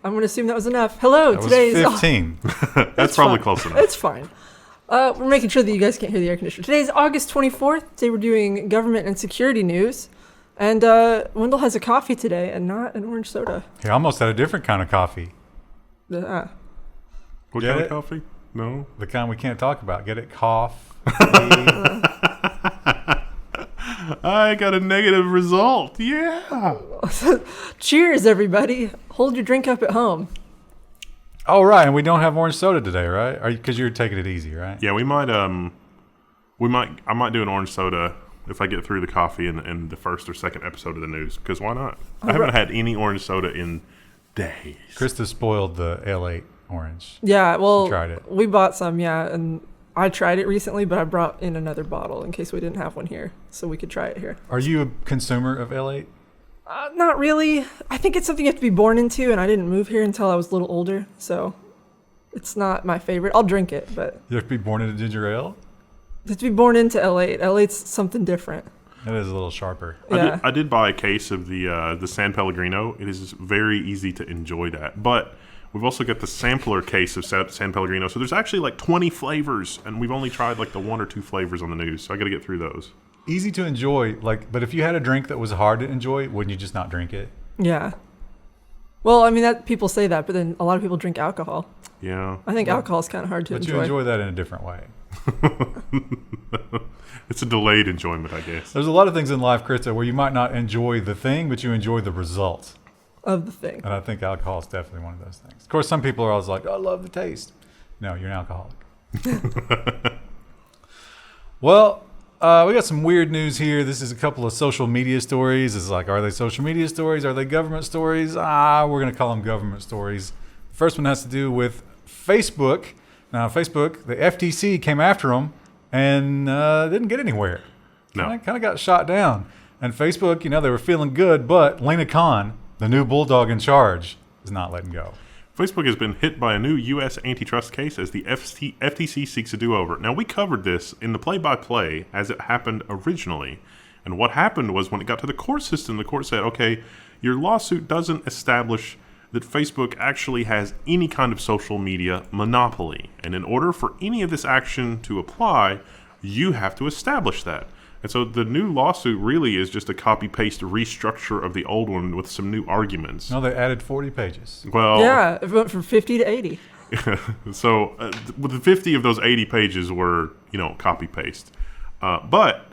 I'm going to assume that was enough. Hello, That today's... was 15. That's probably close enough. It's fine. We're making sure that you guys can't hear the air conditioner. Today's August 24th. Today we're doing government and security news. And Wendell has a coffee today and not an orange soda. He almost had a different kind of coffee. What Get kind it? of coffee? No. The kind we can't talk about. Get it? Cough. I got a negative result. Yeah. Cheers, everybody. Hold your drink up at home. Oh, right. And we don't have orange soda today, right? Because you're taking it easy, right? Yeah, I might do an orange soda if I get through the coffee in the first or second episode of the news. Because why not? I haven't had any orange soda in days. Krista spoiled the L8 orange. Yeah, well, She tried it. we bought some, yeah, and I tried it recently, but I brought in another bottle in case we didn't have one here, so we could try it here. Are you a consumer of L8? Not really. I think it's something you have to be born into, and I didn't move here until I was a little older, so it's not my favorite. I'll drink it, but You have to be born into ginger ale? you have to be born into L8. L8's something different. It is a little sharper. Yeah. I did buy a case of the San Pellegrino. It is very easy to enjoy that. But we've also got the sampler case of San Pellegrino. So there's actually like 20 flavors, and we've only tried like the 1 or 2 flavors on the news. So I got to get through those. Easy to enjoy, but if you had a drink that was hard to enjoy, wouldn't you just not drink it? Yeah. Well, I mean, that people say that, but then a lot of people drink alcohol. Yeah. I think alcohol is kind of hard to But enjoy. you enjoy that in a different way. It's a delayed enjoyment, I guess. There's a lot of things in life, Krista, where you might not enjoy the thing, but you enjoy the result. Of the thing. And I think alcohol is definitely one of those things. Of course, some people are always like, I love the taste. No, you're an alcoholic. Well, we got some weird news here. This is a couple of social media stories. It's like, are they social media stories? Are they government stories? We're going to call them government stories. The first one has to do with Facebook. Now, Facebook, the FTC came after them and didn't get anywhere. No. Kind of got shot down. And Facebook, they were feeling good, but Lena Khan, the new bulldog in charge, is not letting go. Facebook has been hit by a new U.S. antitrust case as the FTC seeks a do-over. Now, we covered this in the play-by-play as it happened originally. And what happened was when it got to the court system, the court said, okay, your lawsuit doesn't establish that Facebook actually has any kind of social media monopoly. And in order for any of this action to apply, you have to establish that. And so the new lawsuit really is just a copy-paste restructure of the old one with some new arguments. No, they added 40 pages. Well, Yeah, it went from 50 to 80. so with the 50 of those 80 pages were, copy-paste. But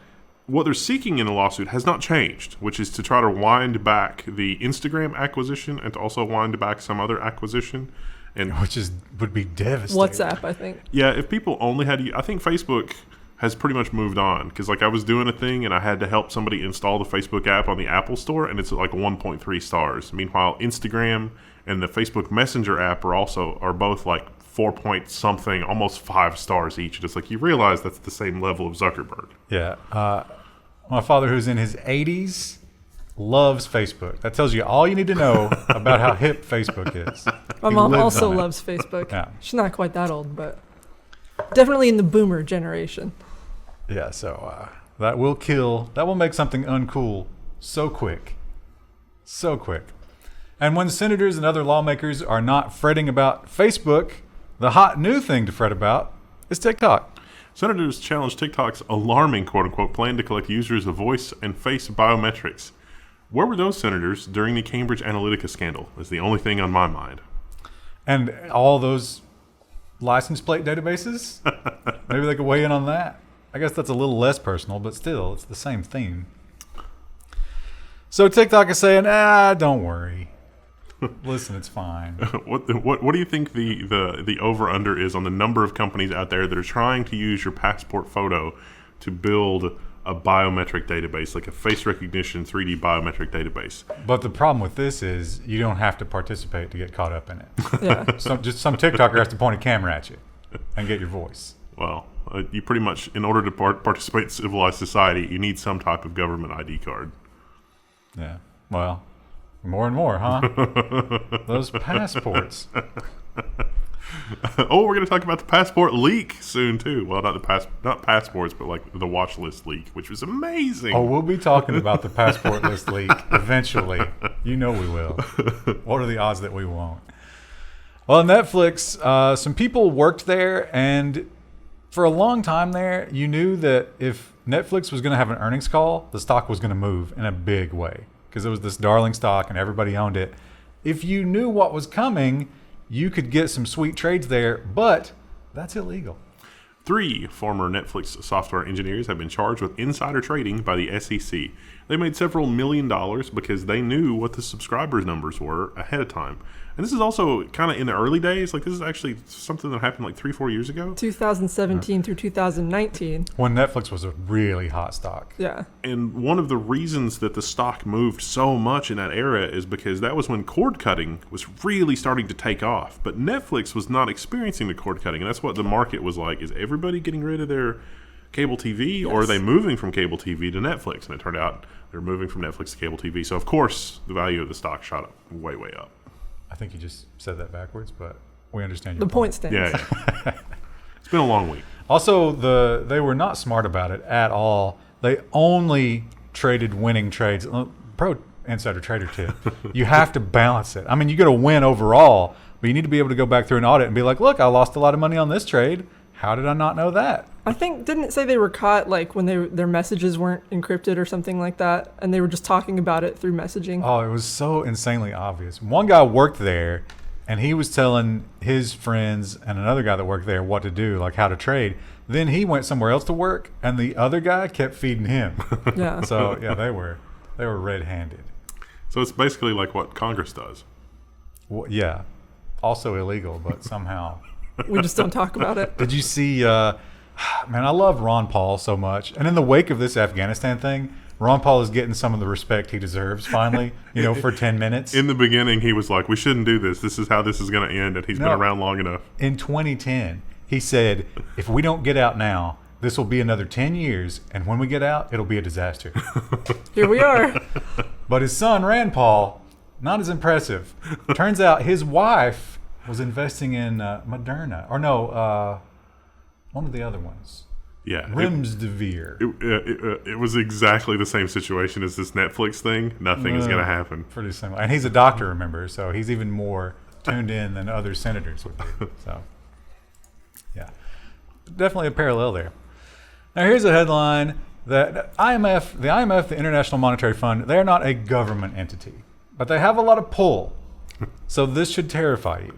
what they're seeking in the lawsuit has not changed, which is to try to wind back the Instagram acquisition and to also wind back some other acquisition. And Which would be devastating. WhatsApp, I think. yeah, if people only had, I think Facebook has pretty much moved on because I was doing a thing and I had to help somebody install the Facebook app on the Apple Store and it's like 1.3 stars. Meanwhile, Instagram and the Facebook Messenger app are both like 4 point something, almost 5 stars each. And it's like you realize that's the same level of Zuckerberg. Yeah. My father, who's in his 80s, loves Facebook. That tells you all you need to know about how hip Facebook is. My He mom lives also on it. loves Facebook. Yeah. She's not quite that old, but definitely in the boomer generation. Yeah, so that will make something uncool so quick. So quick. And when senators and other lawmakers are not fretting about Facebook, the hot new thing to fret about is TikTok. Senators challenged TikTok's alarming, quote-unquote, plan to collect users' voice and face biometrics. Where were those senators during the Cambridge Analytica scandal is the only thing on my mind. And all those license plate databases, maybe they could weigh in on that. I guess that's a little less personal, but still, it's the same theme. So TikTok is saying, don't worry. Listen, it's fine. What do you think the over-under is on the number of companies out there that are trying to use your passport photo to build a biometric database, like a face recognition 3D biometric database? But the problem with this is you don't have to participate to get caught up in it. Yeah. Some TikToker has to point a camera at you and get your voice. Well, you pretty much, in order to participate in civilized society, you need some type of government ID card. Yeah. Well, more and more, huh? Those passports. Oh, we're going to talk about the passport leak soon too. Well, not passports, but like the watch list leak, which was amazing. Oh, we'll be talking about the passport list leak eventually. You know we will. What are the odds that we won't? Well, Netflix, some people worked there, and for a long time there, you knew that if Netflix was going to have an earnings call, the stock was going to move in a big way because it was this darling stock and everybody owned it. If you knew what was coming, you could get some sweet trades there, but that's illegal. 3 former Netflix software engineers have been charged with insider trading by the SEC. They made several $1 million because they knew what the subscribers numbers were ahead of time. And this is also kind of in the early days. Like, this is actually something that happened like 3-4 years ago. 2017 through 2019. When Netflix was a really hot stock. Yeah. And one of the reasons that the stock moved so much in that era is because that was when cord cutting was really starting to take off. But Netflix was not experiencing the cord cutting. And that's what the market was like. Is everybody getting rid of their cable TV? Yes. Or are they moving from cable TV to Netflix? And it turned out they're moving from Netflix to cable TV. So, of course, the value of the stock shot up way, way up. I think you just said that backwards, but we understand your The point stands. Yeah. It's been a long week. Also, they were not smart about it at all. They only traded winning trades. Pro insider trader tip. You have to balance it. I mean, you got to win overall, but you need to be able to go back through an audit and be like, look, I lost a lot of money on this trade. How did I not know that? I think, didn't it say they were caught like when their messages weren't encrypted or something like that, and they were just talking about it through messaging? Oh, it was so insanely obvious. One guy worked there, and he was telling his friends and another guy that worked there what to do, like how to trade. Then he went somewhere else to work, and the other guy kept feeding him. Yeah. So yeah, they were red-handed. So it's basically like what Congress does. Well, yeah, also illegal, but somehow. We just don't talk about it. Did you see? Man, I love Ron Paul so much. And in the wake of this Afghanistan thing, Ron Paul is getting some of the respect he deserves finally, for 10 minutes. In the beginning, he was like, we shouldn't do this. This is how this is going to end. And he's been around long enough. In 2010, he said, if we don't get out now, this will be another 10 years. And when we get out, it'll be a disaster. Here we are. But his son, Rand Paul, not as impressive. Turns out his wife was investing in Moderna. Or no, one of the other ones. Yeah. Remdesivir. It was exactly the same situation as this Netflix thing. Nothing is going to happen. Pretty similar. And he's a doctor, remember, so he's even more tuned in than other senators would be. So, yeah. Definitely a parallel there. Now, here's a headline that the IMF, the International Monetary Fund, they're not a government entity, but they have a lot of pull. So this should terrify you.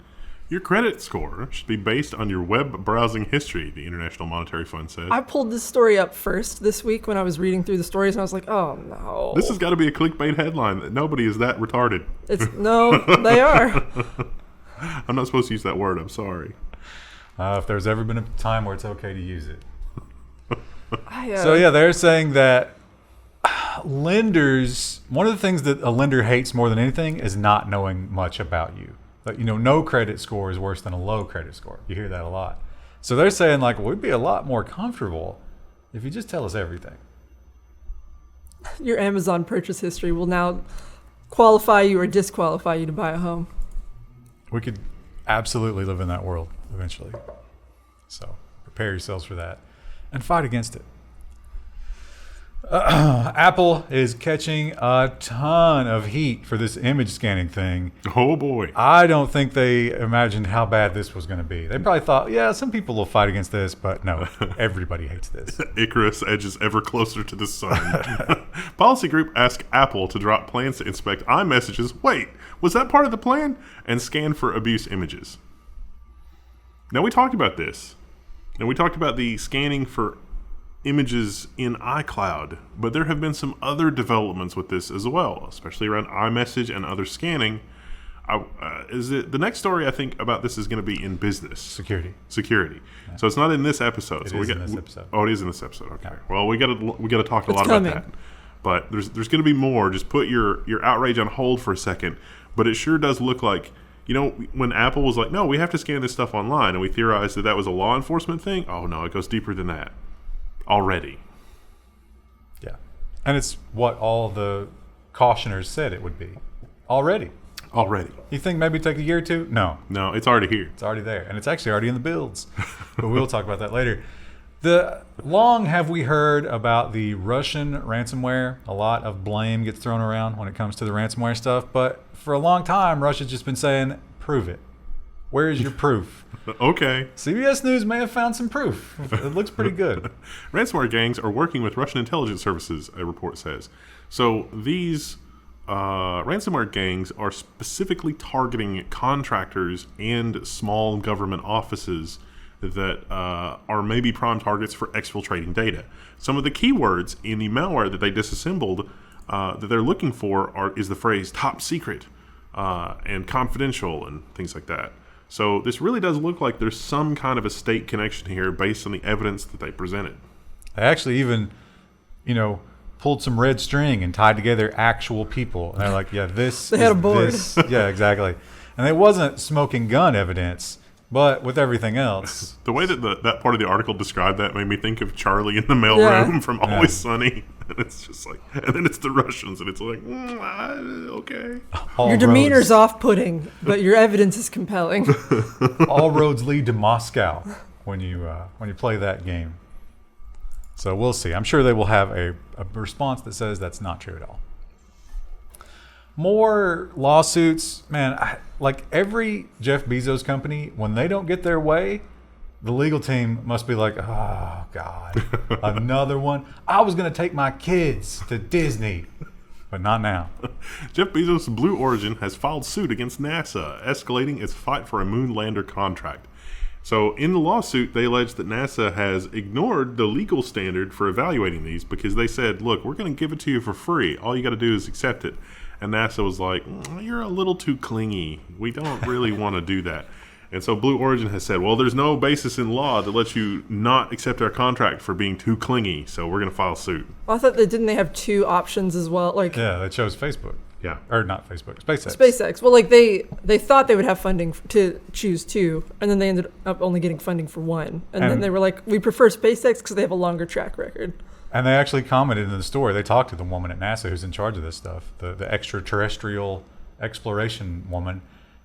Your credit score should be based on your web browsing history, the International Monetary Fund says. I pulled this story up first this week when I was reading through the stories, and I was like, oh, no. This has got to be a clickbait headline. That nobody is that retarded. No, they are. I'm not supposed to use that word. I'm sorry. If there's ever been a time where it's okay to use it. So, yeah, they're saying that lenders, one of the things that a lender hates more than anything is not knowing much about you. But, no credit score is worse than a low credit score. You hear that a lot. So they're saying, like, we'd be a lot more comfortable if you just tell us everything. Your Amazon purchase history will now qualify you or disqualify you to buy a home. We could absolutely live in that world eventually. So prepare yourselves for that and fight against it. Apple is catching a ton of heat for this image scanning thing. Oh, boy. I don't think they imagined how bad this was going to be. They probably thought, yeah, some people will fight against this, but no, everybody hates this. Icarus edges ever closer to the sun. Policy group asked Apple to drop plans to inspect iMessages. Wait, was that part of the plan? And scan for abuse images. Now, we talked about this. And we talked about the scanning for images in iCloud, but there have been some other developments with this as well, especially around iMessage and other scanning. The next story I think about this is going to be in business security. Yeah. So it's not in this episode. It is in this episode. Oh, it is in this episode. Okay. Yeah. Well, we got to talk a lot about that. But there's going to be more. Just put your outrage on hold for a second. But it sure does look like, when Apple was like, no, we have to scan this stuff online, and we theorized that was a law enforcement thing. Oh no, it goes deeper than that. Already. Yeah. And it's what all the cautioners said it would be. Already. You think maybe take a year or two? No, it's already here. It's already there. And it's actually already in the builds. But we'll talk about that later. Long have we heard about the Russian ransomware. A lot of blame gets thrown around when it comes to the ransomware stuff. But for a long time, Russia's just been saying, prove it. Where is your proof? Okay. CBS News may have found some proof. It looks pretty good. Ransomware gangs are working with Russian intelligence services, a report says. So these ransomware gangs are specifically targeting contractors and small government offices that are maybe prime targets for exfiltrating data. Some of the keywords in the malware that they disassembled that they're looking for is the phrase top secret and confidential and things like that. So this really does look like there's some kind of a state connection here based on the evidence that they presented. They actually even, pulled some red string and tied together actual people. And they're like, yeah, this They had a board. this. Yeah, exactly. And it wasn't smoking gun evidence, but with everything else. The way that that part of the article described that made me think of Charlie in the mailroom from Always Sunny. And it's just like, and then it's the Russians, and it's like, okay. Your demeanor's off-putting, but your evidence is compelling. All roads lead to Moscow when you play that game. So we'll see. I'm sure they will have a response that says that's not true at all. More lawsuits, man. Like every Jeff Bezos company, when they don't get their way, the legal team must be like, oh, God, another one. I was going to take my kids to Disney, but not now. Jeff Bezos' Blue Origin has filed suit against NASA, escalating its fight for a moon lander contract. So in the lawsuit, they allege that NASA has ignored the legal standard for evaluating these because they said, look, we're going to give it to you for free. All you got to do is accept it. And NASA was like, you're a little too clingy. We don't really want to do that. And so Blue Origin has said, well, there's no basis in law to let you not accept our contract for being too clingy, so we're going to file suit. I thought didn't they have two options as well? Yeah, they chose Facebook. Yeah. Or not Facebook, SpaceX. SpaceX. Well, they thought they would have funding to choose two, and then they ended up only getting funding for one. And then they were like, we prefer SpaceX because they have a longer track record. And they actually commented in the story. They talked to the woman at NASA who's in charge of this stuff, the extraterrestrial exploration woman.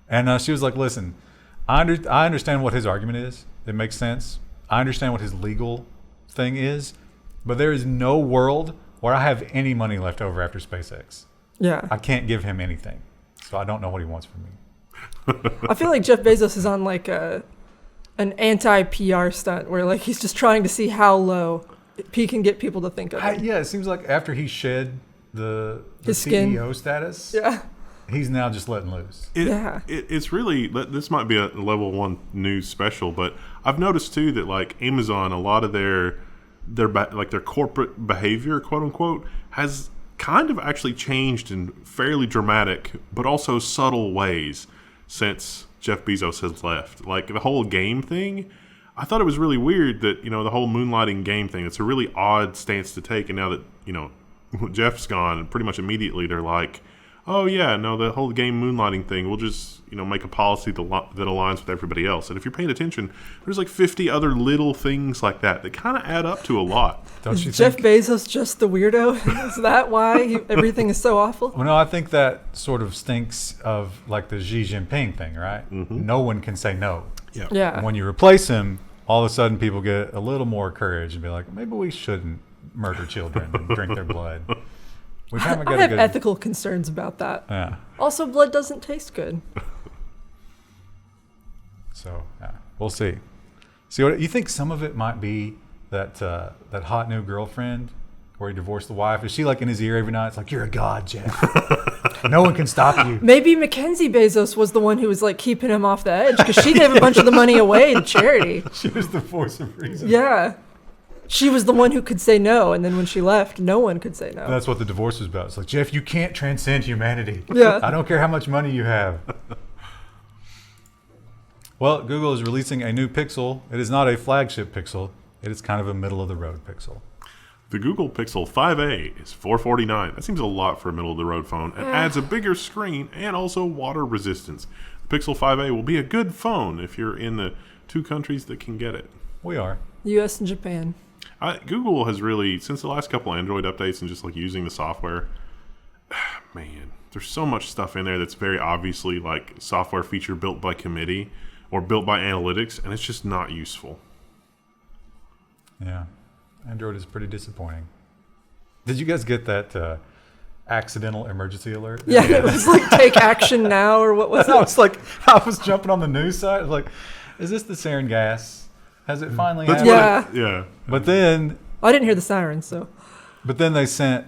And she was like, listen, I understand what his argument is. It makes sense. I understand what his legal thing is. But there is no world where I have any money left over after SpaceX. Yeah. I can't give him anything. So I don't know what he wants from me. I feel like Jeff Bezos is on like an anti-PR stunt where like he's just trying to see how low he can get people to think of him. Yeah, it seems like after he shed the His skin. CEO status, Yeah. he's now just letting loose. It's really, this might be a level 1 news special, but I've noticed too that like Amazon, a lot of their corporate behavior, quote unquote, has kind of actually changed in fairly dramatic but also subtle ways since Jeff Bezos has left. Like the whole game thing, I thought it was really weird that, the whole moonlighting game thing, it's a really odd stance to take. And now that, Jeff's gone, pretty much immediately they're like, oh yeah, no, the whole game moonlighting thing, we'll just, make a policy that aligns with everybody else. And if you're paying attention, there's like 50 other little things like that kind of add up to a lot. Don't you Is Jeff think? Bezos just the weirdo? Is that why everything is so awful? Well, no, I think that sort of stinks of like the Xi Jinping thing, right? Mm-hmm. No one can say no. Yeah. And when you replace him, all of a sudden people get a little more courage and be like, maybe we shouldn't murder children and drink their blood. We haven't I got have a good. ethical concerns about that. Yeah. Also, blood doesn't taste good. So we'll see. See what you think? Some of it might be that hot new girlfriend where he divorced the wife. Is she like in his ear every night? It's like, you're a god, Jeff. No one can stop you. Maybe Mackenzie Bezos was the one who was like keeping him off the edge because she gave a bunch of the money away to charity. She was the force of reason. Yeah. She was the one who could say no, and then when she left, no one could say no. And that's what the divorce was about. It's like, Jeff, you can't transcend humanity. Yeah. I don't care how much money you have. Well, Google is releasing a new Pixel. It is not a flagship Pixel. It is kind of a middle-of-the-road Pixel. The Google Pixel 5a is $449. That seems a lot for a middle-of-the-road phone and adds a bigger screen and also water resistance. The Pixel 5a will be a good phone if you're in the 2 countries that can get it. We are. U.S. and Japan. Google has really, since the last couple Android updates and just like using the software, man, there's so much stuff in there that's very obviously like software feature built by committee or built by analytics, and it's just not useful. Yeah. Android is pretty disappointing. Did you guys get that accidental emergency alert. Yeah, it was like take action now or what was I it? was like, I was jumping on the news site. I was like, is this the sarin gas? Has it finally happened? Yeah. Yeah. But then I didn't hear the sirens, so. But then they sent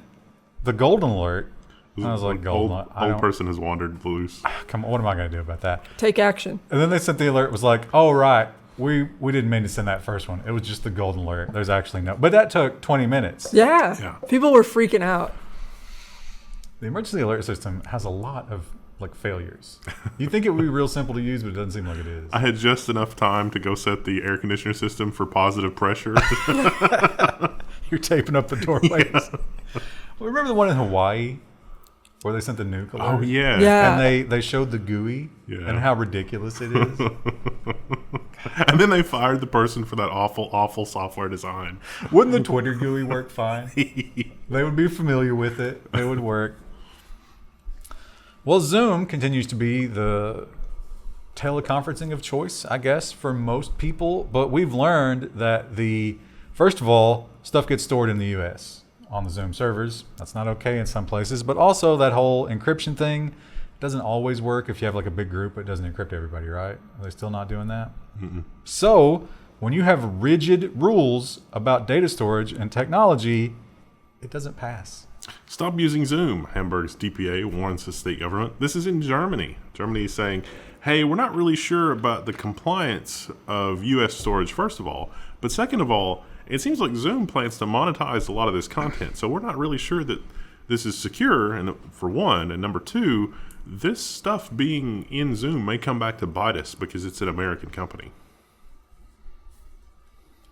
the golden alert. I was like, golden alert. Old person has wandered loose. Come on, what am I going to do about that? Take action. And then they sent the alert. It was like, oh, right. We didn't mean to send that first one. It was just the golden alert. There's actually no. But that took 20 minutes. Yeah. Yeah. People were freaking out. The emergency alert system has a lot of like failures. You think it would be real simple to use, but it doesn't seem like it is. I had just enough time to go set the air conditioner system for positive pressure. You're taping up the doorways. Well, remember the one in Hawaii where they sent the nuke alert? Oh, yeah. Yeah. And they showed the GUI and how ridiculous it is. And then they fired the person for that awful, awful software design. Wouldn't the Twitter GUI work fine? They would be familiar with it. It would work. Well, Zoom continues to be the teleconferencing of choice, I guess, for most people. But we've learned that first of all, stuff gets stored in the US on the Zoom servers. That's not okay in some places. But also that whole encryption thing doesn't always work. If you have like a big group, it doesn't encrypt everybody, right? Are they still not doing that? Mm-mm. So when you have rigid rules about data storage and technology, it doesn't pass. Stop using Zoom, Hamburg's DPA warns the state government. This is in Germany. Germany is saying, hey, we're not really sure about the compliance of U.S. storage, first of all. But second of all, it seems like Zoom plans to monetize a lot of this content. So we're not really sure that this is secure, and for one. And number two, this stuff being in Zoom may come back to bite us because it's an American company.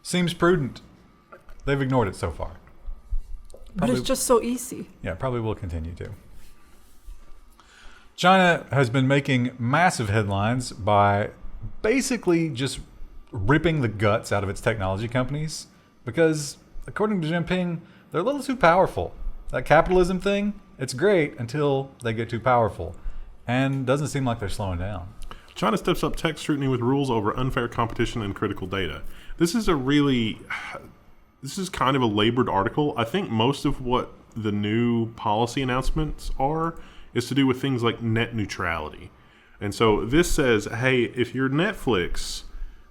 Seems prudent. They've ignored it so far. But it's just so easy. Yeah, probably will continue to. China has been making massive headlines by basically just ripping the guts out of its technology companies because, according to Jinping, they're a little too powerful. That capitalism thing, it's great until they get too powerful. And doesn't seem like they're slowing down. China steps up tech scrutiny with rules over unfair competition and critical data. This is kind of a labored article. I think most of what the new policy announcements is to do with things like net neutrality. And so this says, hey, if you're Netflix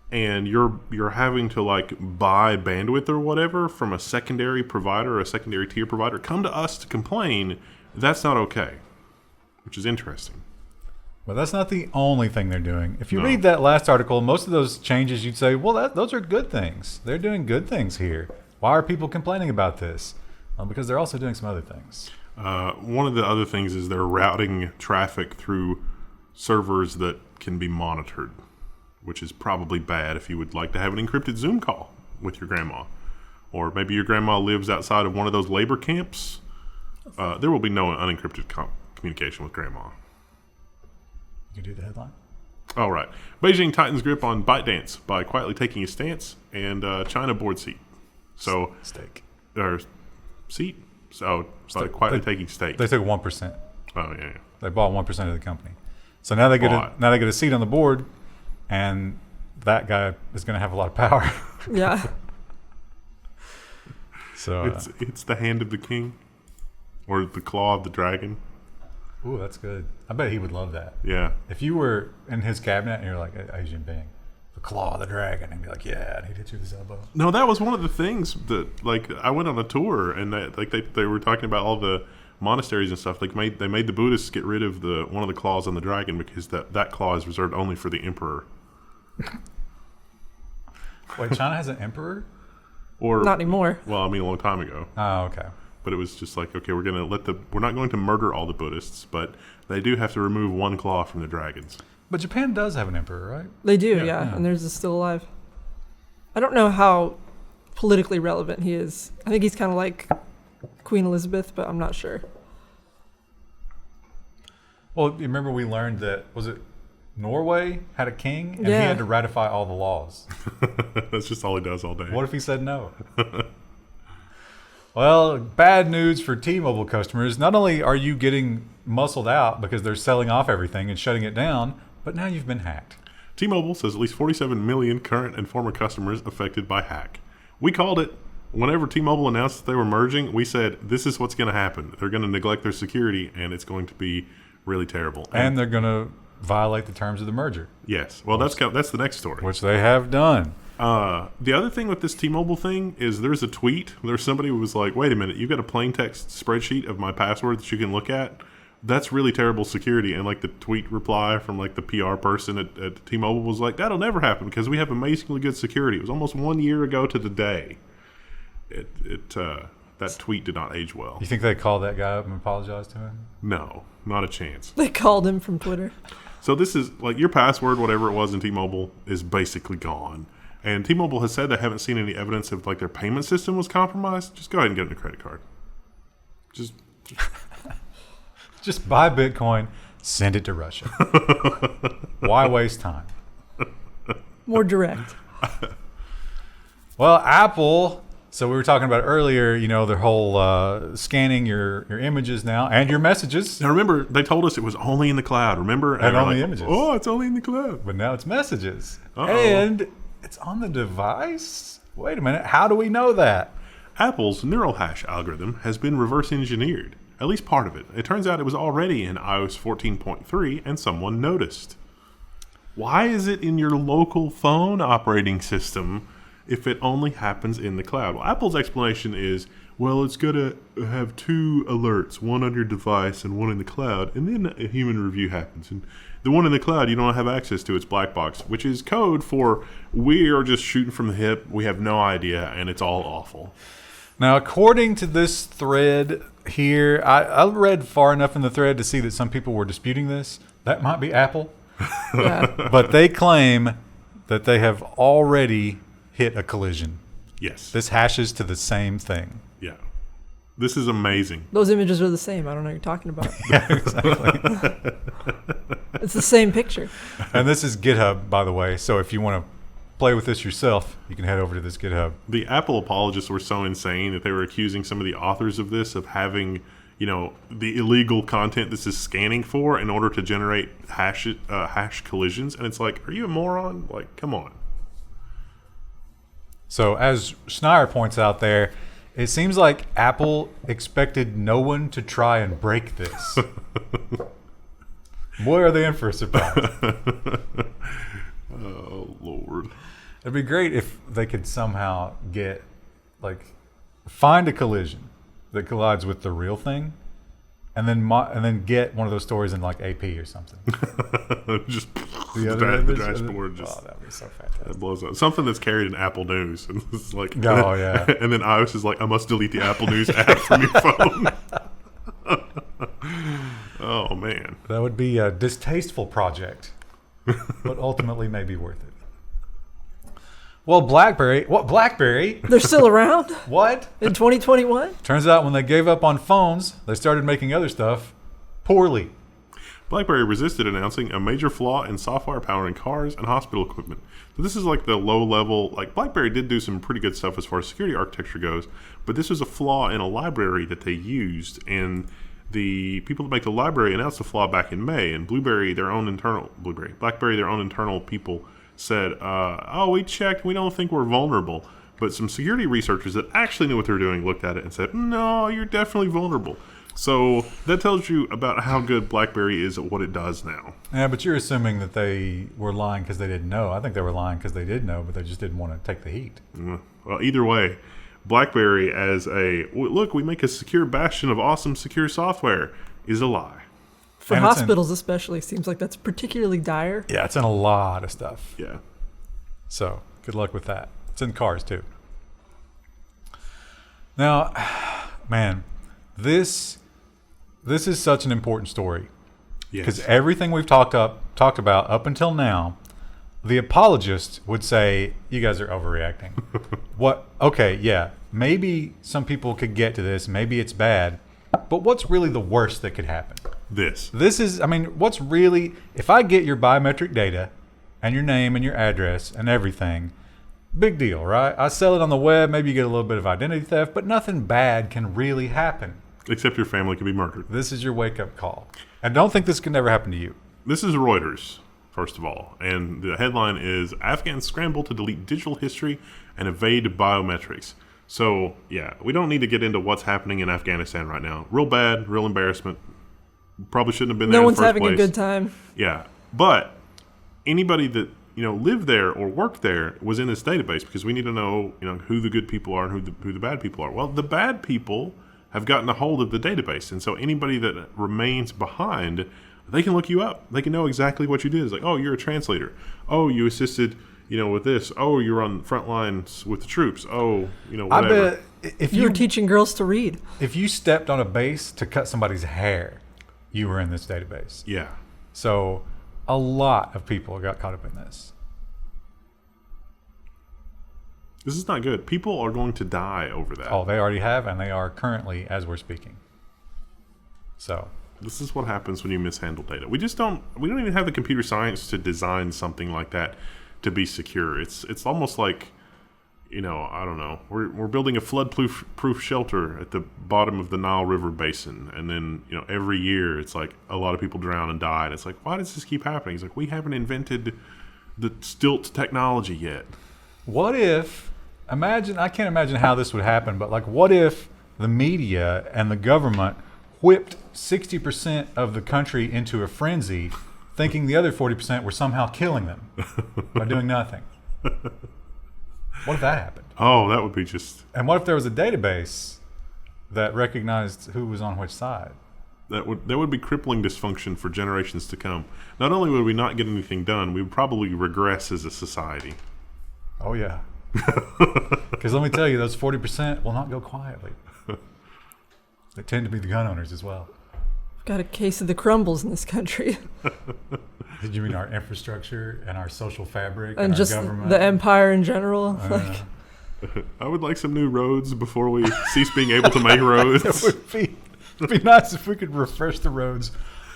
and you're having to like buy bandwidth or whatever from a secondary provider or a secondary tier provider, come to us to complain. That's not okay, which is interesting. But that's not the only thing they're doing. If you read that last article, most of those changes you'd say, well, those are good things. They're doing good things here. Why are people complaining about this? Because they're also doing some other things. One of the other things is they're routing traffic through servers that can be monitored, which is probably bad if you would like to have an encrypted Zoom call with your grandma. Or maybe your grandma lives outside of one of those labor camps. There will be no unencrypted communication with grandma. You do the headline? All right. Beijing tightens grip on ByteDance by quietly taking a stance, and China board seat. So Stake. Or seat. So by quietly taking stake. They took 1%. Oh yeah. They bought 1% of the company. So now they get a seat on the board, and that guy is going to have a lot of power. Yeah. So it's the hand of the king, or the claw of the dragon. Ooh, that's good. I bet he would love that. Yeah. If you were in his cabinet and you're like, hey, Jinping, the claw of the dragon, and be like, yeah, and he'd hit you with his elbow. No, that was one of the things that, like, I went on a tour and they were talking about all the monasteries and stuff. Like, they made the Buddhists get rid of one of the claws on the dragon because that claw is reserved only for the emperor. Wait, China has an emperor? Or not anymore. Well, I mean, a long time ago. Oh, okay. But it was just like, okay, we're not going to murder all the Buddhists, but they do have to remove one claw from the dragons. But Japan does have an emperor, right? They do, yeah. And theirs is still alive. I don't know how politically relevant he is. I think he's kind of like Queen Elizabeth, but I'm not sure. Well, you remember we learned that, was it Norway had a king, and he Yeah. had to ratify all the laws. That's just all he does all day. What if he said no? Well, bad news for T-Mobile customers. Not only are you getting muscled out because they're selling off everything and shutting it down, but now you've been hacked. T-Mobile says at least 47 million current and former customers affected by hack. We called it. whenever T-Mobile announced that they were merging, we said, this is what's going to happen. They're going to neglect their security, and it's going to be really terrible. And they're going to violate the terms of the merger. Yes. Well, that's the next story. Which they have done. The other thing with this T-Mobile thing is there's a tweet. There's somebody who was like, wait a minute, you've got a plain text spreadsheet of my password that you can look at? That's really terrible security. And like the tweet reply from like the PR person at T-Mobile was like, that'll never happen because we have amazingly good security. It was almost 1 year ago to the day. That tweet did not age well. You think they called that guy up and apologized to him? No, not a chance. They called him from Twitter. So this is like your password, whatever it was in T-Mobile, is basically gone. And T-Mobile has said they haven't seen any evidence of like their payment system was compromised. Just go ahead and get a credit card. Just buy Bitcoin, send it to Russia. Why waste time? More direct. Well, Apple. So we were talking about earlier, their whole scanning your images now and your messages. Now remember, they told us it was only in the cloud. Remember? And only images. Oh, it's only in the cloud. But now it's messages. Uh-oh. And it's on the device? Wait a minute. How do we know that? Apple's NeuralHash algorithm has been reverse engineered. At least part of it. It turns out it was already in iOS 14.3 and someone noticed. Why is it in your local phone operating system if it only happens in the cloud? Well, Apple's explanation is, well, it's going to have two alerts, one on your device and one in the cloud, and then a human review happens. And the one in the cloud you don't have access to, it's black box, which is code for we are just shooting from the hip, we have no idea, and it's all awful. Now, according to this thread here, I read far enough in the thread to see that some people were disputing this. That might be Apple. Yeah. But they claim that they have already hit a collision. Yes. This hashes to the same thing. Yeah. This is amazing. Those images are the same. I don't know what you're talking about. Yeah, exactly. It's the same picture. And this is GitHub, by the way. So if you want to play with this yourself, you can head over to this GitHub. The Apple apologists were so insane that they were accusing some of the authors of this of having, the illegal content this is scanning for in order to generate hash collisions. And it's like, are you a moron? Like, come on. So as Schneier points out there, it seems like Apple expected no one to try and break this. Boy, are they in for a surprise. Oh, Lord. It'd be great if they could somehow find a collision that collides with the real thing, and then get one of those stories in like AP or something. Just the dashboard. Oh, that'd be so fantastic. It blows up. Something that's carried in Apple News. And it's like, oh, yeah. And then iOS is like, I must delete the Apple News app from your phone. Oh, man. That would be a distasteful project, but ultimately may be worth it. Well, BlackBerry? What, BlackBerry? They're still around What? in 2021? Turns out when they gave up on phones, they started making other stuff poorly. BlackBerry resisted announcing a major flaw in software powering cars and hospital equipment. So this is like the low level, like BlackBerry did do some pretty good stuff as far as security architecture goes, but this was a flaw in a library that they used, and the people that make the library announced the flaw back in May, and BlackBerry, their own internal people said, we checked, we don't think we're vulnerable. But some security researchers that actually knew what they were doing looked at it and said, no, you're definitely vulnerable. So that tells you about how good BlackBerry is at what it does now. Yeah, but you're assuming that they were lying because they didn't know. I think they were lying because they did know, but they just didn't want to take the heat. Well, either way, BlackBerry as look, we make a secure bastion of awesome secure software is a lie. For And hospitals especially, seems like that's particularly dire. Yeah, it's in a lot of stuff. Yeah. So good luck with that. It's in cars too. Now, man, this is such an important story because Yes. everything we've talked about up until now, the apologist would say you guys are overreacting. What? Okay, yeah, maybe some people could get to this. Maybe it's bad, but what's really the worst that could happen? This. This is, what's really, if I get your biometric data and your name and your address and everything, big deal, right? I sell it on the web, maybe you get a little bit of identity theft, but nothing bad can really happen. Except your family could be murdered. This is your wake-up call. I don't think this can never happen to you. This is Reuters, first of all. And the headline is, Afghans scramble to delete digital history and evade biometrics. So, yeah, we don't need to get into what's happening in Afghanistan right now. Real bad, real embarrassment. Probably shouldn't have been there No in one's the first having place. a good time. Yeah, but anybody that lived there or worked there was in this database because we need to know who the good people are and who the bad people are. Well, the bad people have gotten a hold of the database, and so anybody that remains behind, they can look you up. They can know exactly what you did. It's like, oh, you're a translator. Oh, you assisted, with this. Oh, you're on the front lines with the troops. Oh, whatever. I bet if You were teaching girls to read. if you stepped on a base to cut somebody's hair, you were in this database. Yeah. So a lot of people got caught up in this. This is not good. People are going to die over that. Oh, they already have, and they are currently as we're speaking. So This is what happens when you mishandle data. We don't even have the computer science to design something like that to be secure. It's almost like, I don't know. We're building a flood-proof shelter at the bottom of the Nile River basin, and then every year it's like a lot of people drown and die. And it's like, why does this keep happening? It's like we haven't invented the stilt technology yet. what if? I can't imagine how this would happen, but what if the media and the government whipped 60% of the country into a frenzy, thinking the other 40% were somehow killing them by doing nothing? What if that happened? Oh, that would be just... And what if there was a database that recognized who was on which side? That would be crippling dysfunction for generations to come. Not only would we not get anything done, we would probably regress as a society. Oh, yeah. Because let me tell you, those 40% will not go quietly. They tend to be the gun owners as well. We've got a case of the crumbles in this country. Did you mean our infrastructure and our social fabric And our just government? the empire in general. I would like some new roads before we cease being able to make roads. It'd be nice if we could refresh the roads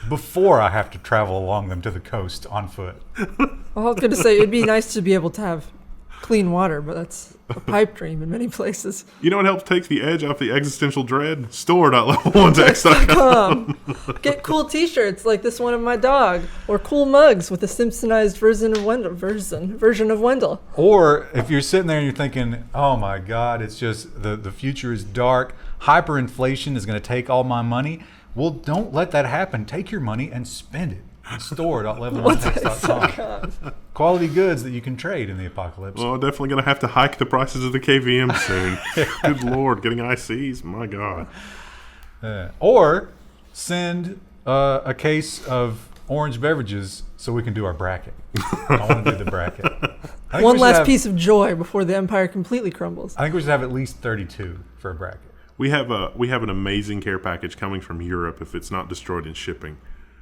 before I have to travel along them to the coast on foot. Well, I was going to say, it'd be nice to be able to have clean water, but that's a pipe dream in many places. You know what helps take the edge off the existential dread? Store.level1text.com. Get cool t-shirts like this one of my dog, or cool mugs with a Simpsonized version of Wendell. Or if you're sitting there and you're thinking, oh my God, it's just the future is dark. Hyperinflation is going to take all my money. Well, don't let that happen. Take your money and spend it. Store.level1text.com. Quality goods that you can trade in the apocalypse. Well, definitely going to have to hike the prices of the KVM soon. Good Lord, getting ICs? My God. Or send a case of orange beverages so we can do our bracket. I want to do the bracket. One last piece of joy before the empire completely crumbles. I think we should have at least 32 for a bracket. We have an amazing care package coming from Europe if it's not destroyed in shipping.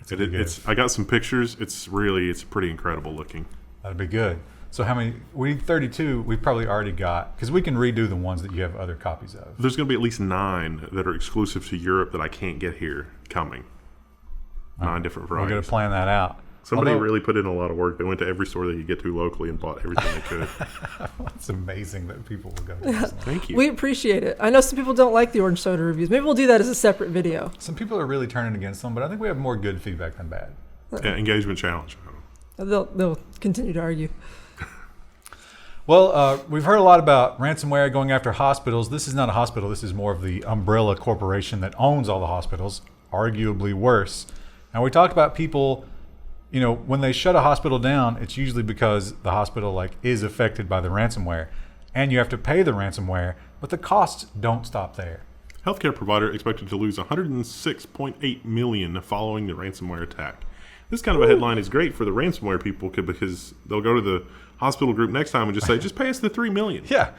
I got some pictures. It's pretty incredible looking. That'd be good. So how many? We need 32. We've probably already got, because we can redo the ones that you have other copies of. There's going to be at least 9 that are exclusive to Europe that I can't get here coming. 9 different varieties. We're going to plan that out. Somebody really put in a lot of work. They went to every store they could get to locally and bought everything they could. It's amazing that people will go to this. Thank you. We appreciate it. I know some people don't like the orange soda reviews. Maybe we'll do that as a separate video. Some people are really turning against them, but I think we have more good feedback than bad. Yeah, engagement challenge. They'll continue to argue. Well, we've heard a lot about ransomware going after hospitals. This is not a hospital. This is more of the umbrella corporation that owns all the hospitals, arguably worse. And we talked about people, when they shut a hospital down, it's usually because the hospital is affected by the ransomware, and you have to pay the ransomware, but the costs don't stop there. Healthcare provider expected to lose $106.8 million following the ransomware attack. This kind of a headline is great for the ransomware people because they'll go to the hospital group next time and just say, just pay us the $3 million. Yeah,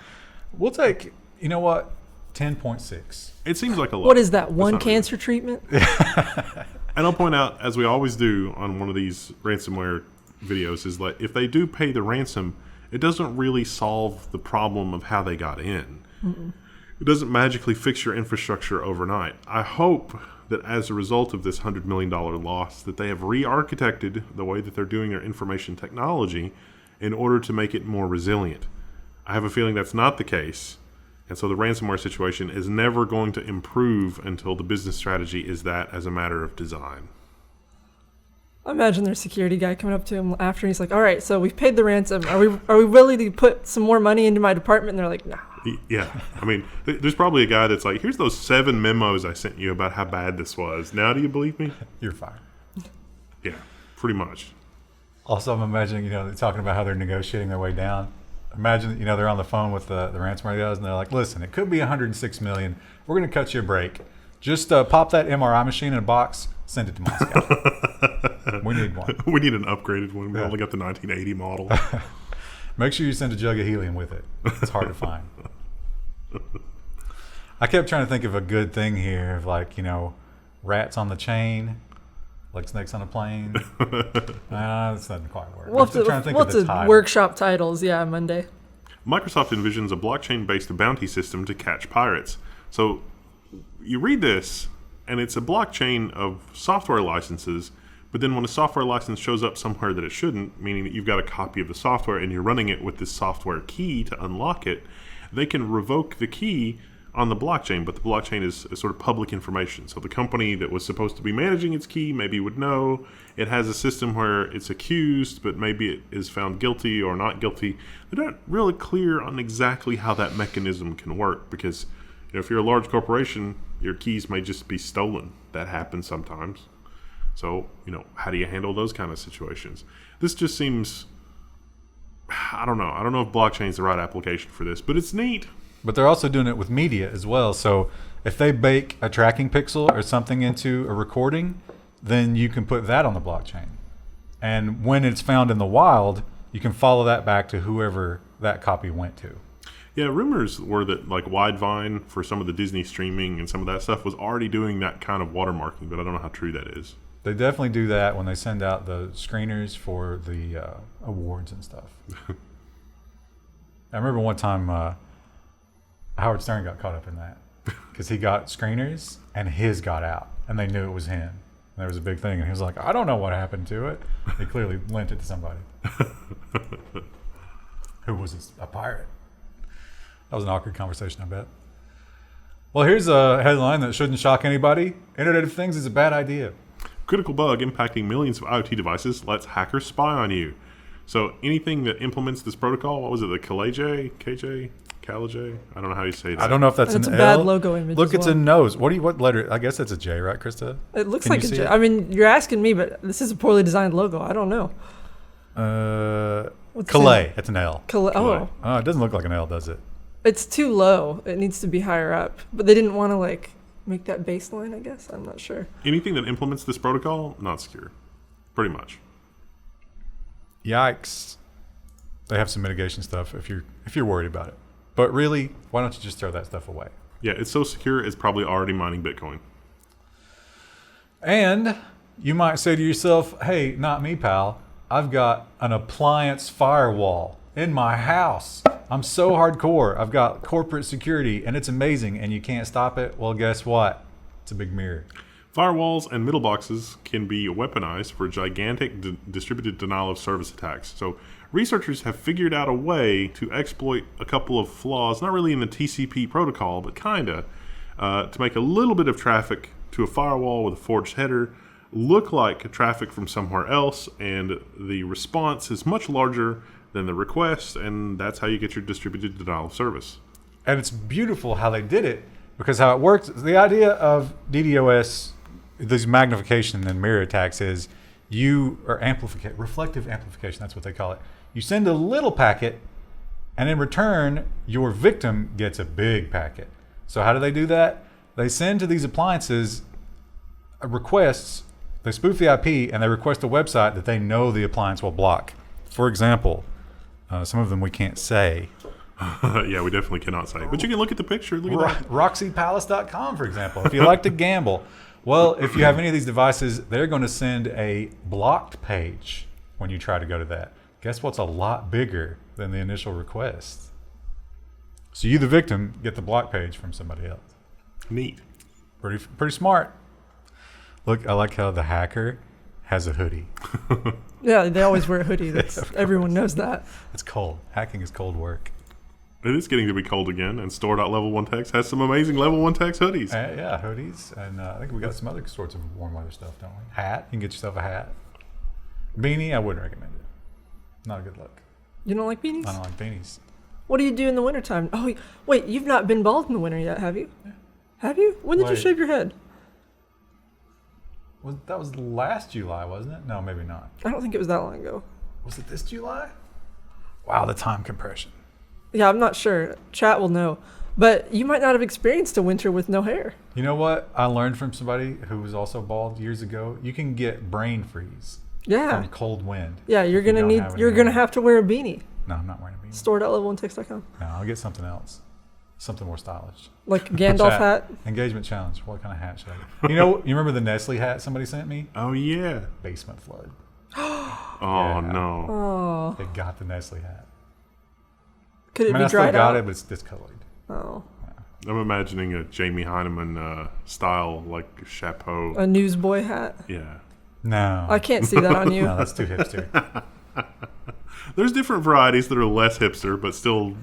we'll take, 10.6. It seems like a lot. What is that, one cancer treatment? And I'll point out, as we always do on one of these ransomware videos, is that if they do pay the ransom, it doesn't really solve the problem of how they got in. Mm-mm. It doesn't magically fix your infrastructure overnight. I hope that as a result of this $100 million loss, that they have re-architected the way that they're doing their information technology in order to make it more resilient. I have a feeling that's not the case. And so the ransomware situation is never going to improve until the business strategy is that as a matter of design. I imagine their security guy coming up to him after, and he's like, "All right, so we've paid the ransom. Are we willing to put some more money into my department?" And they're like, "Nah." Yeah, I mean, there's probably a guy that's like, "Here's those 7 memos I sent you about how bad this was. Now do you believe me?" You're fired. Yeah, pretty much. Also, I'm imagining, they're talking about how they're negotiating their way down. Imagine, they're on the phone with the ransomware guys, and they're like, "Listen, it could be 106 million. We're going to cut you a break. Just pop that MRI machine in a box, send it to Moscow. We need one. We need an upgraded one. We Yeah. only got the 1980 model." Make sure you send a jug of helium with it. It's hard to find." I kept trying to think of a good thing here of rats on the chain, like snakes on a plane. This doesn't quite work. We'll have to workshop titles, Monday. Microsoft envisions a blockchain-based bounty system to catch pirates. So you read this, and it's a blockchain of software licenses, but then when a software license shows up somewhere that it shouldn't, meaning that you've got a copy of the software and you're running it with this software key to unlock it, they can revoke the key on the blockchain, but the blockchain is sort of public information. So the company that was supposed to be managing its key maybe would know. It has a system where it's accused, but maybe it is found guilty or not guilty. They're not really clear on exactly how that mechanism can work because if you're a large corporation, your keys may just be stolen. That happens sometimes. So, how do you handle those kind of situations? This just seems, I don't know. I don't know if blockchain is the right application for this, but it's neat. But they're also doing it with media as well. So if they bake a tracking pixel or something into a recording, then you can put that on the blockchain. And when it's found in the wild, you can follow that back to whoever that copy went to. Yeah, rumors were that Widevine for some of the Disney streaming and some of that stuff was already doing that kind of watermarking, but I don't know how true that is. They definitely do that when they send out the screeners for the awards and stuff. I remember one time Howard Stern got caught up in that because he got screeners and his got out and they knew it was him. And there was a big thing and he was like, "I don't know what happened to it." He clearly lent it to somebody. Who was a pirate? That was an awkward conversation, I bet. Well, here's a headline that shouldn't shock anybody. Internet of Things is a bad idea. Critical bug impacting millions of IoT devices lets hackers spy on you. So anything that implements this protocol, what was it, the KJ? I don't know how you say that. I don't know if that's It's an a bad L. logo image. Look, as it's well. a nose. What letter? I guess that's a J, right, Krista? It looks Can like you a see J. it? I mean, you're asking me, but this is a poorly designed logo. I don't know. What's Calais. It's an L. Oh, It doesn't look like an L, does it? it's too low. It needs to be higher up. But they didn't want to make that baseline, I guess. I'm not sure. Anything that implements this protocol, not secure. Pretty much. Yikes. They have some mitigation stuff if you're worried about it. But really, why don't you just throw that stuff away? Yeah, it's so secure, it's probably already mining Bitcoin. And you might say to yourself, "Hey, not me, pal. I've got an appliance firewall in my house. I'm so hardcore. I've got corporate security and it's amazing and you can't stop it." Well, guess what? It's a big mirror. Firewalls and middleboxes can be weaponized for gigantic distributed denial of service attacks. So researchers have figured out a way to exploit a couple of flaws, not really in the TCP protocol, but kinda, to make a little bit of traffic to a firewall with a forged header look like traffic from somewhere else, and the response is much larger than the request, and that's how you get your distributed denial of service. And it's beautiful how they did it because how it works, the idea of DDoS, these magnification and mirror attacks is reflective amplification, that's what they call it. You send a little packet and in return, your victim gets a big packet. So how do they do that? They send to these appliances requests, they spoof the IP and they request a website that they know the appliance will block. For example, some of them we can't say. Yeah, we definitely cannot say. But you can look at the picture. Look at that. RoxyPalace.com, for example, if you like to gamble. Well, if you have any of these devices, they're going to send a blocked page when you try to go to that. Guess what's a lot bigger than the initial request? So you, the victim, get the block page from somebody else. Neat. Pretty smart. Look, I like how the hacker has a hoodie. Yeah, they always wear a hoodie. Everyone knows that. It's cold. Hacking is cold work. It is getting to be cold again, and store.level1techs has some amazing Level 1 Techs hoodies. Yeah, hoodies. And I think we got some other sorts of warm weather stuff, don't we? Hat. You can get yourself a hat. Beanie, I wouldn't recommend it. Not a good look. You don't like beanies? I don't like beanies. What do you do in the wintertime? Oh, wait, you've not been bald in the winter yet, have you? Yeah. Have you? When did you Wait. shave your head? That was last July, wasn't it? No, maybe not. I don't think it was that long ago. Was it this July? Wow, the time compression. Yeah, I'm not sure. Chat will know. But you might not have experienced a winter with no hair. You know what? I learned from somebody who was also bald years ago. You can get brain freeze Yeah. from cold wind. Yeah, you're if you gonna don't need. have any You're gonna hair. have to wear a beanie. No, I'm not wearing a beanie. Store.level1text.com. No, I'll get something else. Something more stylish. Like Gandalf Chat. hat. Engagement challenge. What kind of hat should I get? You remember the Nestle hat somebody sent me? Oh yeah. Basement flood. Oh Yeah. no. Oh, They got the Nestle hat. could it I mean, be I still dried got out? it, but it's discolored. Oh, I'm imagining a Jamie Heineman style like chapeau. a newsboy hat. Yeah. No. I can't see that on you. No, that's too hipster. There's different varieties that are less hipster but still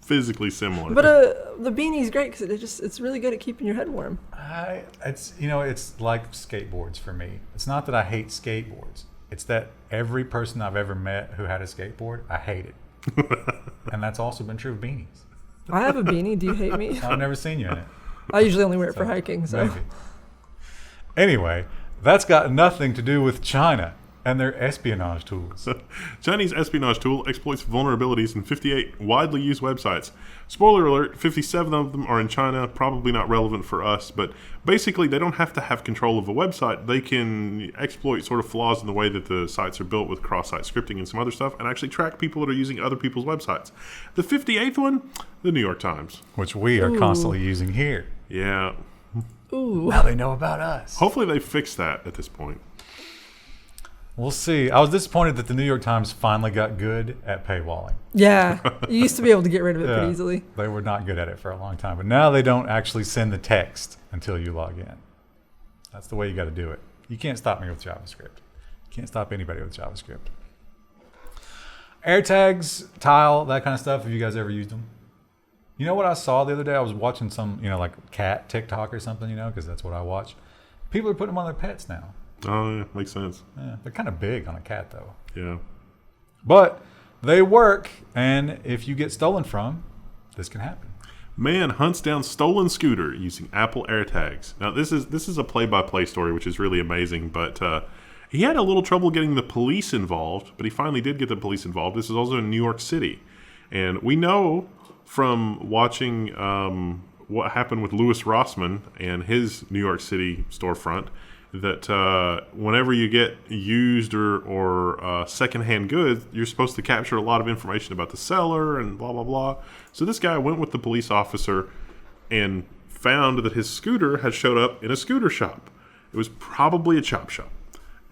physically similar. But the beanie's great because it's really good at keeping your head warm. It's like skateboards for me. It's not that I hate skateboards. It's that every person I've ever met who had a skateboard, I hated. And that's also been true of beanies. I have a beanie. Do you hate me? I've never seen you in it. I usually only wear it for hiking. So Maybe. Anyway, that's got nothing to do with China and their espionage tools. Chinese espionage tool exploits vulnerabilities in 58 widely used websites. Spoiler alert, 57 of them are in China, probably not relevant for us, but basically they don't have to have control of a website. They can exploit sort of flaws in the way that the sites are built with cross-site scripting and some other stuff and actually track people that are using other people's websites. The 58th one, the New York Times. Which we are constantly using here. Yeah. ooh, Now they know about us. Hopefully they fix that at this point. We'll see. I was disappointed that the New York Times finally got good at paywalling. yeah. You used to be able to get rid of it Yeah. pretty easily. They were not good at it for a long time. But now they don't actually send the text until you log in. That's the way you got to do it. You can't stop me with JavaScript. You can't stop anybody with JavaScript. AirTags, Tile, that kind of stuff. Have you guys ever used them? You know what I saw the other day? I was watching some, like cat TikTok or something, because that's what I watch. People are putting them on their pets now. Oh, yeah, makes sense. Yeah, they're kind of big on a cat, though. Yeah. But they work, and if you get stolen from, this can happen. Man hunts down stolen scooter using Apple AirTags. Now, this is a play-by-play story, which is really amazing, but he had a little trouble getting the police involved, but he finally did get the police involved. This is also in New York City. And we know from watching what happened with Louis Rossmann and his New York City storefront that whenever you get used or secondhand goods, you're supposed to capture a lot of information about the seller and blah, blah, blah. So this guy went with the police officer and found that his scooter had showed up in a scooter shop. It was probably a chop shop.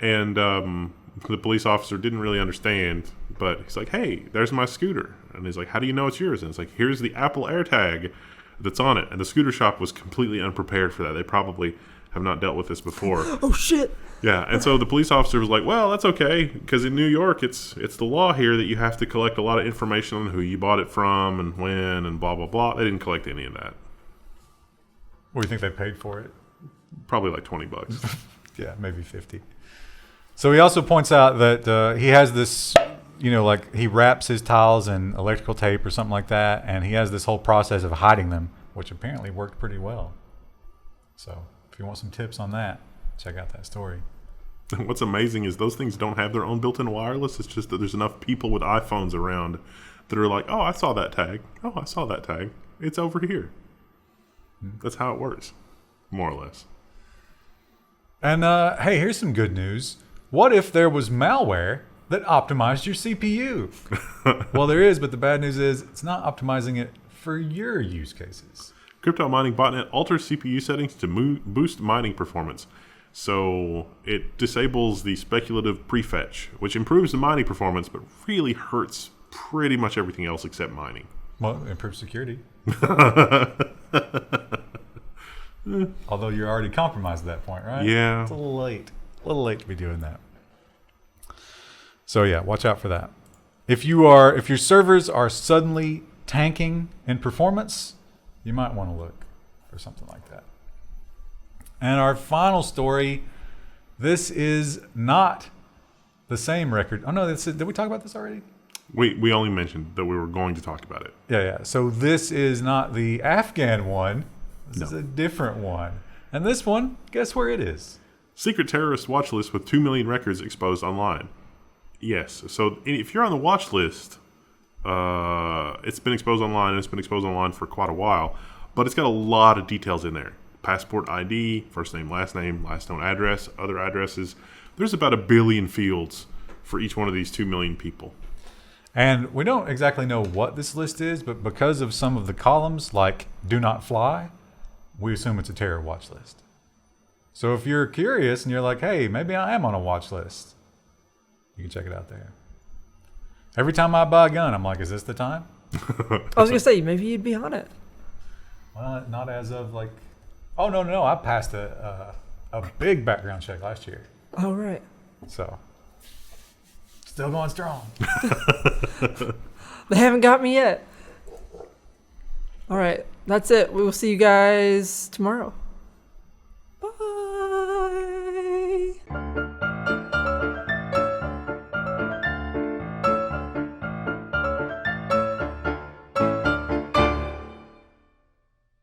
And the police officer didn't really understand, but he's like, hey, there's my scooter. And he's like, how do you know it's yours? And it's like, here's the Apple AirTag that's on it. And the scooter shop was completely unprepared for that. They probably have not dealt with this before. Oh shit! Yeah, and so the police officer was like, well, that's okay, because in New York, it's the law here that you have to collect a lot of information on who you bought it from and when and blah, blah, blah. They didn't collect any of that. What do you think they paid for it? Probably like $20. Yeah, maybe 50. So he also points out that he has this, like he wraps his tiles in electrical tape or something like that, and he has this whole process of hiding them, which apparently worked pretty well. So if you want some tips on that, check out that story. What's amazing is those things don't have their own built-in wireless. It's just that there's enough people with iPhones around that are like, oh, I saw that tag. Oh, I saw that tag. It's over here. That's how it works, more or less. And hey, here's some good news. What if there was malware that optimized your CPU? Well, there is, but the bad news is it's not optimizing it for your use cases. Cryptomining Botnet alters CPU settings to boost mining performance. So it disables the speculative prefetch, which improves the mining performance, but really hurts pretty much everything else except mining. Well, improve security. Although you're already compromised at that point, right? Yeah. It's a little late. A little late to be doing that. So yeah, watch out for that. If your servers are suddenly tanking in performance, you might want to look for something like that. And our final story, this is not the same record. Oh, no, did we talk about this already? We only mentioned that we were going to talk about it. Yeah. So this is not the Afghan one. This is a different one. And this one, guess where it is? Secret terrorist watch list with 2 million records exposed online. Yes. So if you're on the watch list, it's been exposed online, and it's been exposed online for quite a while. But it's got a lot of details in there. Passport ID, first name, last known address, other addresses. There's about 1 billion fields for each one of these 2 million people. And we don't exactly know what this list is, but because of some of the columns, like do not fly, we assume it's a terror watch list. So if you're curious and you're like, hey, maybe I am on a watch list, you can check it out there. Every time I buy a gun, I'm like, is this the time? I was going to say, maybe you'd be on it. Well, not as of like, oh, no, I passed a big background check last year. Oh, right. So, still going strong. They haven't got me yet. All right. That's it. We will see you guys tomorrow.